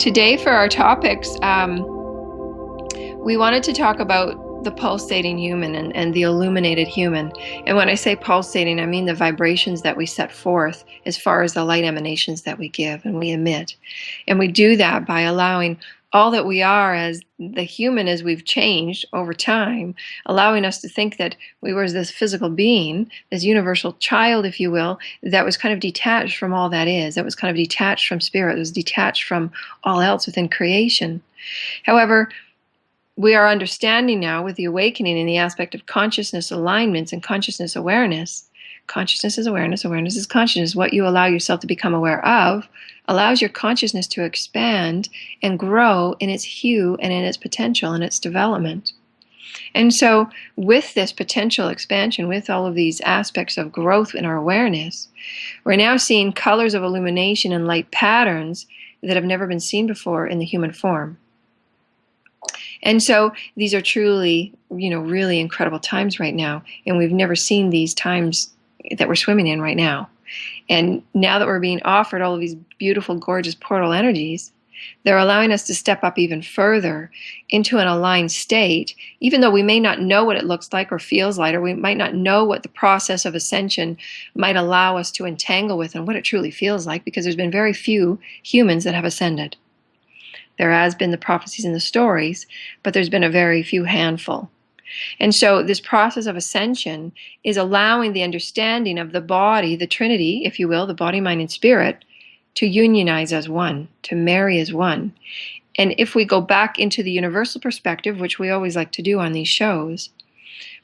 Today for our topics, we wanted to talk about the pulsating human and the illuminated human. And when I say pulsating, I mean the vibrations that we set forth as far as the light emanations that we give and we emit. And we do that by allowing all that we are as the human as we've changed over time, allowing us to think that we were this physical being, this universal child, if you will, that was kind of detached from all that is, that was kind of detached from spirit, that was detached from all else within creation. However, we are understanding now with the awakening in the aspect of consciousness alignments and consciousness awareness. Consciousness is awareness, awareness is consciousness. What you allow yourself to become aware of allows your consciousness to expand and grow in its hue and in its potential and its development. And so with this potential expansion, with all of these aspects of growth in our awareness, we're now seeing colors of illumination and light patterns that have never been seen before in the human form. And so these are truly, really incredible times right now. And we've never seen these times that we're swimming in right now. And now that we're being offered all of these beautiful, gorgeous portal energies, they're allowing us to step up even further into an aligned state, even though we may not know what it looks like or feels like, or we might not know what the process of ascension might allow us to entangle with and what it truly feels like, because there's been very few humans that have ascended. There has been the prophecies and the stories, but there's been a very few handful. And so this process of ascension is allowing the understanding of the body, the Trinity, if you will, the body, mind, and spirit, to unionize as one, to marry as one. And if we go back into the universal perspective, which we always like to do on these shows,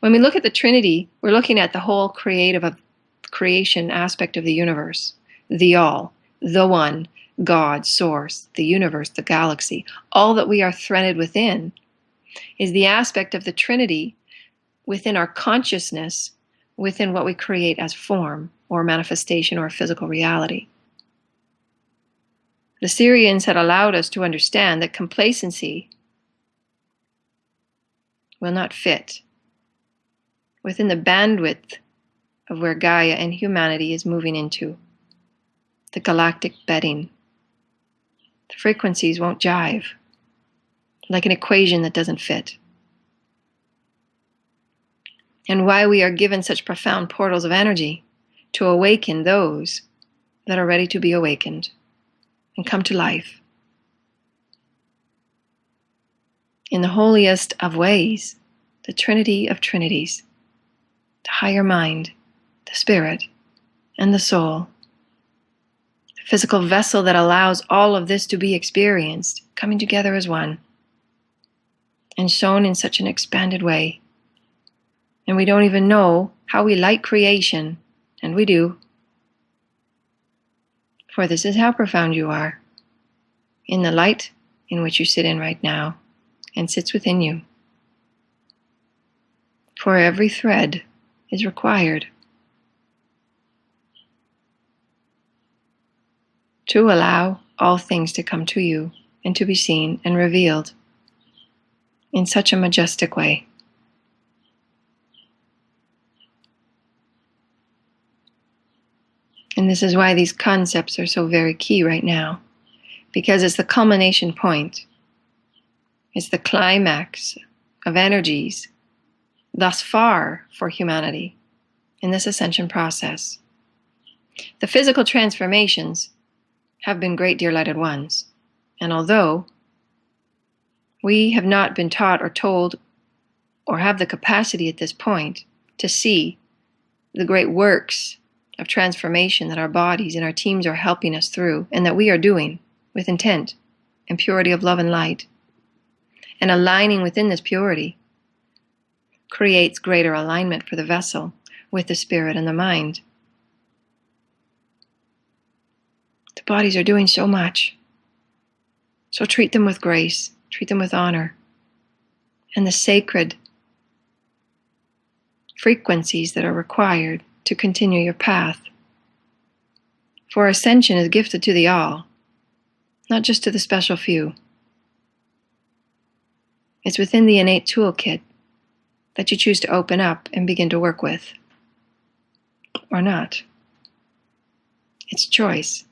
when we look at the Trinity, we're looking at the whole creation aspect of the universe, the all, the one, God, source, the universe, the galaxy. All that we are threaded within is the aspect of the Trinity within our consciousness, within what we create as form or manifestation or physical reality. The Syrians had allowed us to understand that complacency will not fit within the bandwidth of where Gaia and humanity is moving into, the galactic bedding. The frequencies won't jive, like an equation that doesn't fit. And why we are given such profound portals of energy to awaken those that are ready to be awakened and come to life. In the holiest of ways, the Trinity of Trinities, the higher mind, the spirit, and the soul. Physical vessel that allows all of this to be experienced, coming together as one, and shown in such an expanded way. And we don't even know how we light creation, and we do. For this is how profound you are, in the light in which you sit in right now, and sits within you. For every thread is required to allow all things to come to you and to be seen and revealed in such a majestic way. And this is why these concepts are so very key right now, because it's the culmination point. It's the climax of energies thus far for humanity in this ascension process. The physical transformations have been great, dear lighted ones. And although we have not been taught or told or have the capacity at this point to see the great works of transformation that our bodies and our teams are helping us through, and that we are doing with intent and purity of love and light, and aligning within this purity creates greater alignment for the vessel with the spirit and the mind. The bodies are doing so much. So treat them with grace, treat them with honor, and the sacred frequencies that are required to continue your path. For ascension is gifted to the all, not just to the special few. It's within the innate toolkit that you choose to open up and begin to work with, or not. It's choice.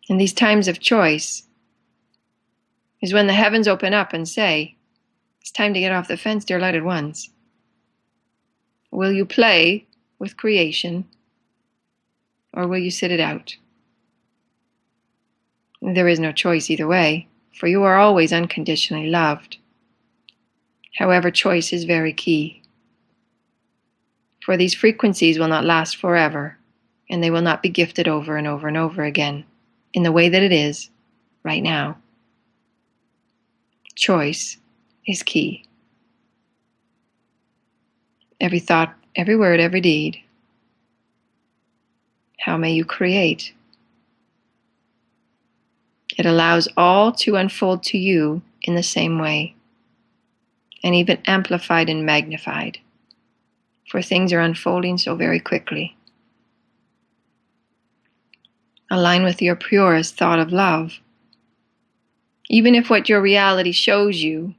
In these times of choice is when the heavens open up and say, it's time to get off the fence, dear lighted ones. Will you play with creation, or will you sit it out? There is no choice either way, for you are always unconditionally loved. However, choice is very key. For these frequencies will not last forever, and they will not be gifted over and over and over again in the way that it is right now. Choice is key. Every thought, every word, every deed. How may you create? It allows all to unfold to you in the same way, and even amplified and magnified, for things are unfolding so very quickly. Align with your purest thought of love. Even if what your reality shows you,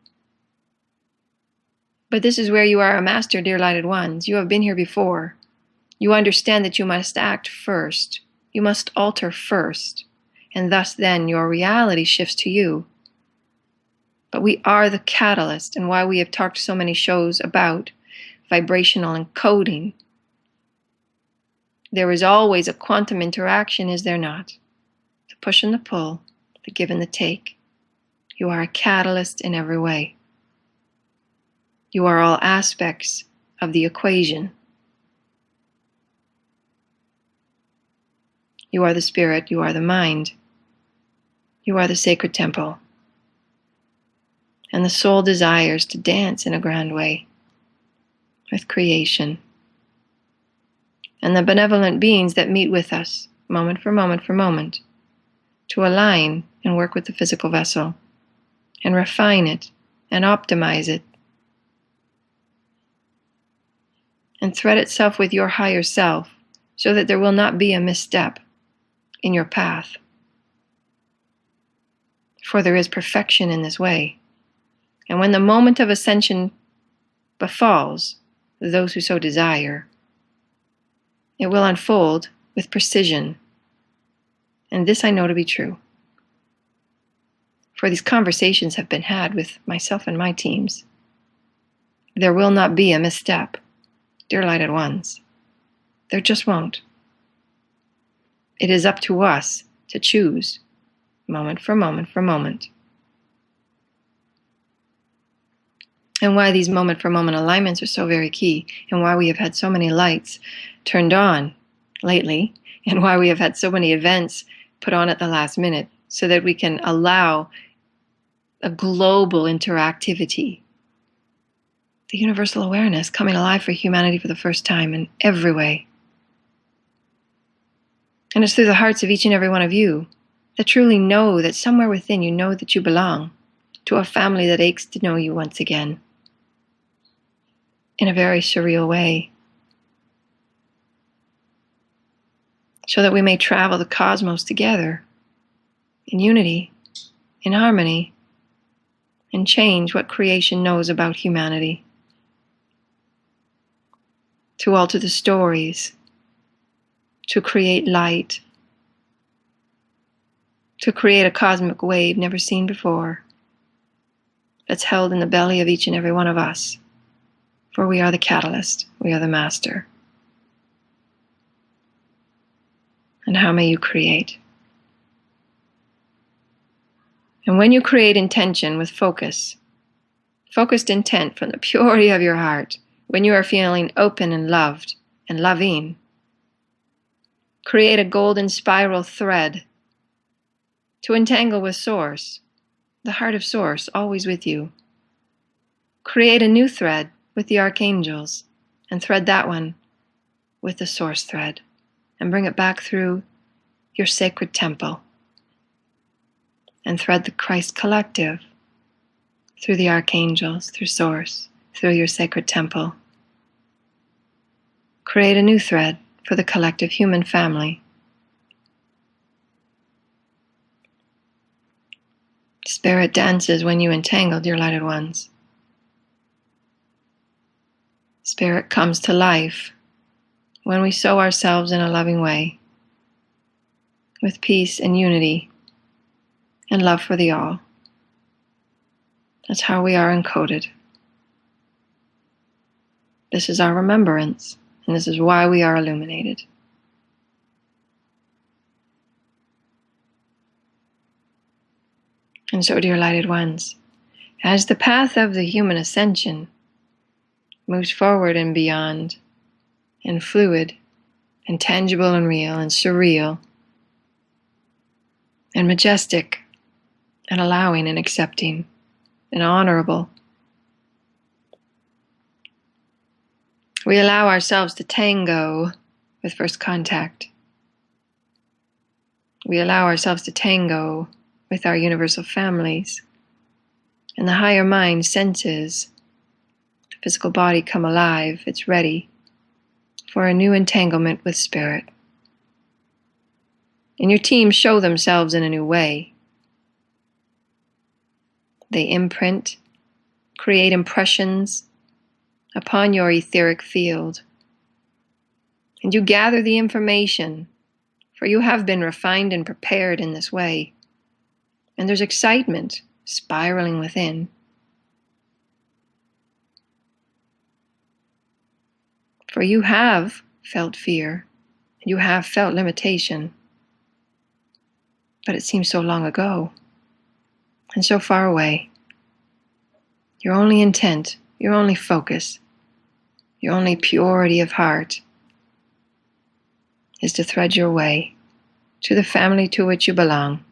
but this is where you are a master, dear lighted ones. You have been here before. You understand that you must act first. You must alter first. And thus then your reality shifts to you. But we are the catalyst, and why we have talked so many shows about vibrational encoding. There is always a quantum interaction, is there not? The push and the pull, the give and the take. You are a catalyst in every way. You are all aspects of the equation. You are the spirit, you are the mind. You are the sacred temple. And the soul desires to dance in a grand way with creation. And the benevolent beings that meet with us, moment for moment for moment, to align and work with the physical vessel, and refine it, and optimize it, and thread itself with your higher self, so that there will not be a misstep in your path. For there is perfection in this way. And when the moment of ascension befalls those who so desire, it will unfold with precision. And this I know to be true. For these conversations have been had with myself and my teams. There will not be a misstep, dear lighted ones. There just won't. It is up to us to choose, moment for moment for moment. And why these moment for moment alignments are so very key, and why we have had so many lights turned on lately, and why we have had so many events put on at the last minute, so that we can allow a global interactivity. The universal awareness coming alive for humanity for the first time in every way. And it's through the hearts of each and every one of you that truly know that somewhere within you know that you belong to a family that aches to know you once again. In a very surreal way. So that we may travel the cosmos together, in unity, in harmony, and change what creation knows about humanity. To alter the stories, to create light, to create a cosmic wave never seen before, that's held in the belly of each and every one of us. For we are the catalyst, we are the master. And how may you create? And when you create intention with focus, focused intent from the purity of your heart, when you are feeling open and loved and loving, create a golden spiral thread to entangle with Source, the heart of Source, always with you. Create a new thread with the archangels, and thread that one with the source thread, and bring it back through your sacred temple, and thread the Christ collective through the archangels, through Source, through your sacred temple. Create a new thread for the collective human family. Spirit dances when you entangle, dear lighted ones. Spirit comes to life when we sow ourselves in a loving way. with peace and unity and love for the all. That's how we are encoded. This is our remembrance, and this is why we are illuminated. And so, dear lighted ones, as the path of the human ascension moves forward and beyond, and fluid, and tangible and real, and surreal, and majestic, and allowing and accepting, and honorable, we allow ourselves to tango with first contact. We allow ourselves to tango with our universal families, and the higher mind senses the physical body come alive. It's ready for a new entanglement with spirit. And your teams show themselves in a new way. They imprint, create impressions upon your etheric field. And you gather the information, for you have been refined and prepared in this way. And there's excitement spiraling within. For you have felt fear, you have felt limitation, but it seems so long ago and so far away. Your only intent, your only focus, your only purity of heart is to thread your way to the family to which you belong.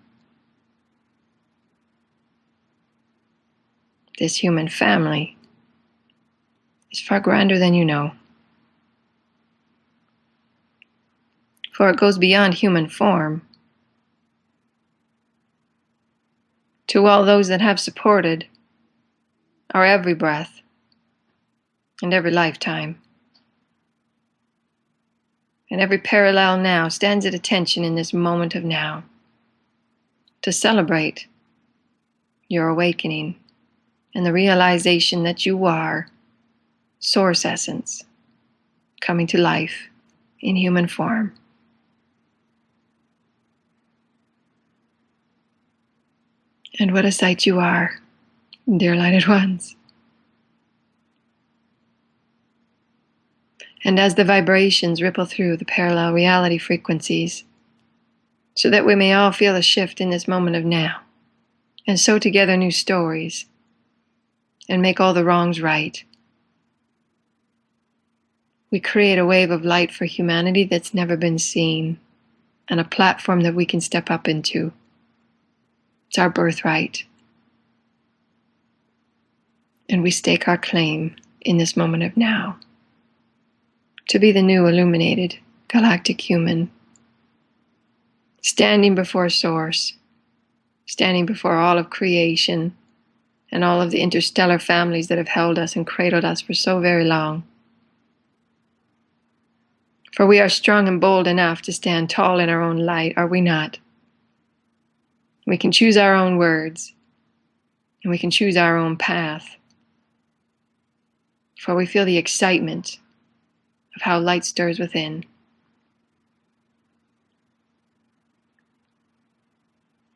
This human family is far grander than you know, for it goes beyond human form. To all those that have supported our every breath and every lifetime, and every parallel now stands at attention in this moment of now to celebrate your awakening and the realization that you are source essence coming to life in human form. And what a sight you are, dear lighted ones. And as the vibrations ripple through the parallel reality frequencies, so that we may all feel a shift in this moment of now, and sew together new stories, and make all the wrongs right, we create a wave of light for humanity that's never been seen, and a platform that we can step up into. It's our birthright. And we stake our claim in this moment of now to be the new illuminated galactic human, standing before Source, standing before all of creation and all of the interstellar families that have held us and cradled us for so very long. For we are strong and bold enough to stand tall in our own light, are we not? We can choose our own words, and we can choose our own path. For we feel the excitement of how light stirs within.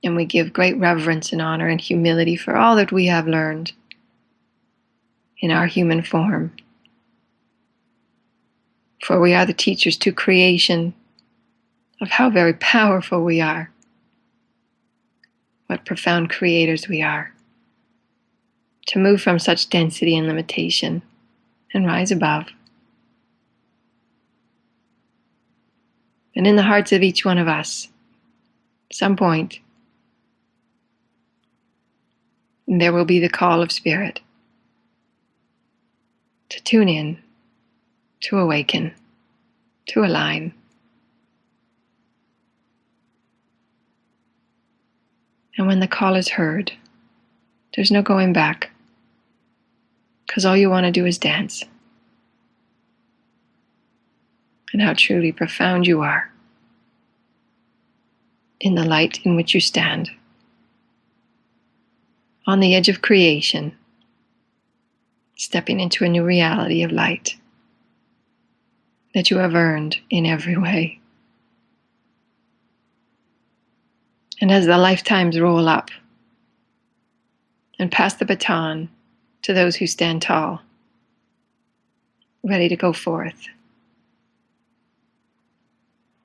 And we give great reverence and honor and humility for all that we have learned in our human form. For we are the teachers to creation of how very powerful we are. What profound creators we are, to move from such density and limitation and rise above. And in the hearts of each one of us, some point, there will be the call of spirit to tune in, to awaken, to align. And when the call is heard, there's no going back, because all you want to do is dance. And how truly profound you are in the light in which you stand, on the edge of creation, stepping into a new reality of light that you have earned in every way. And as the lifetimes roll up and pass the baton to those who stand tall, ready to go forth,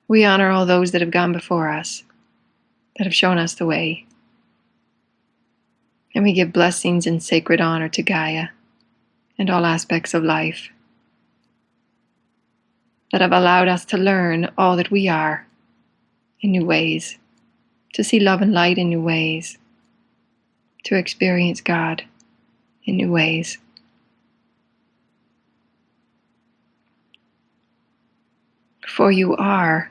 we honor all those that have gone before us, that have shown us the way. And we give blessings and sacred honor to Gaia and all aspects of life that have allowed us to learn all that we are in new ways, to see love and light in new ways, to experience God in new ways. For you are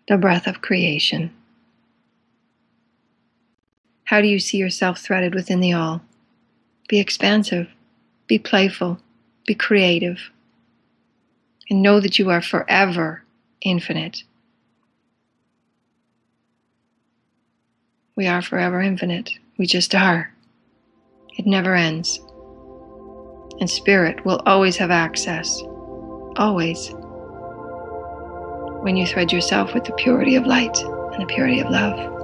the breath of creation. How do you see yourself threaded within the all? Be expansive, be playful, be creative, and know that you are forever infinite. We are forever infinite. We just are. It never ends. And spirit will always have access, always, when you thread yourself with the purity of light and the purity of love.